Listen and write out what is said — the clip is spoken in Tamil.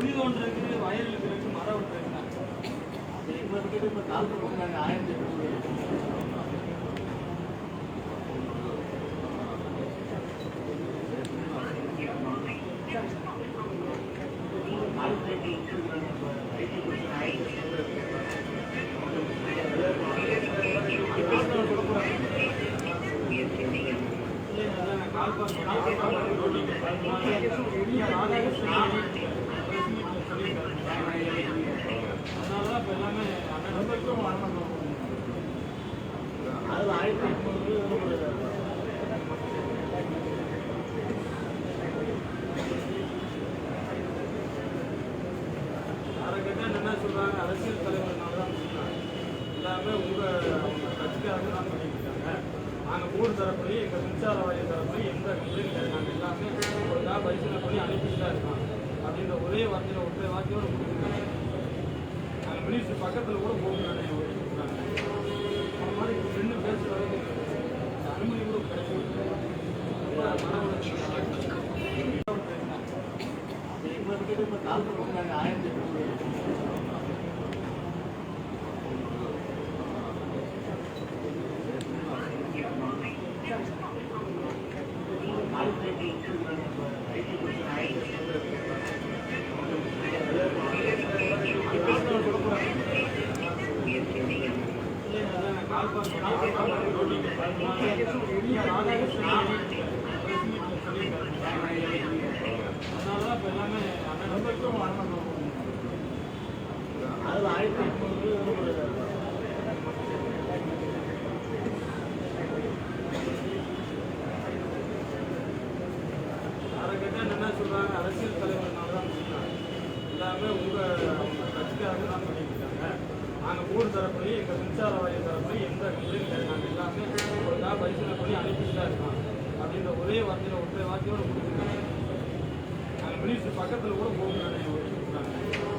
குழி ஒன்று இருக்குது, வயல் இருக்குது, மரம் ஒன்று இருக்குண்ணா. அது எங்களுக்கு இப்போ காலத்து போட்டாங்க 1800. அதனாலதான் இப்போ எல்லாமே நம்பருக்கும் வரணும். அது 1800 என்ன சொல்றாங்க, அரசியல் தலைவர்னால தான் எல்லாமே உங்க கட்சிக்காக தான் பண்ணிட்டு இருக்காங்க. நாங்கள் போர்டு தரப்படி எங்கள் மின்சார வாரிய தரப்படி எந்த கம்ப்ளைண்ட் கிடையாது, நாங்கள் எல்லாமே ஒரு பரிசீலனை பண்ணி அனுப்பிட்டு தான் இருக்கோம் அப்படின்ற ஒரே வார்த்தையில் ஒற்றை வார்த்தையோடு கொடுத்துருக்காங்க. நாங்கள் மினிஸ்டர் பக்கத்தில் கூட போகணும் கொடுக்குறாங்க. அந்த மாதிரி ரெண்டு பேசுகிற அளவுக்கு அனுமதி கூட கிடைக்கும். எங்களுக்கு இப்போ காலத்து போட்டாங்க 1800. அதனாலதான் இப்போ எல்லாமே நம்பருக்கும் வரணும். அது 1800. என்ன சொல்றாங்க, அரசியல் தலைவர்னால தான் எல்லாமே உங்க கட்சிக்காக தான் பண்ணிட்டு இருக்காங்க. நாங்கள் போர்டு தரப்படி எங்கள் மின்சார வாரிய தரப்படி எந்த கம்ப்ளைண்ட் கிடையாது, நாங்கள் எல்லாமே ஒரு பரிசீலனை பண்ணி அனுப்பிட்டு தான் இருக்கோம் அப்படின்ற ஒரே வார்த்தையில் ஒற்றை வார்த்தையோடு கொடுத்துருக்காங்க. நாங்கள் மினிஸ்டர் பக்கத்தில் கூட போகணும் கொடுக்குறாங்க.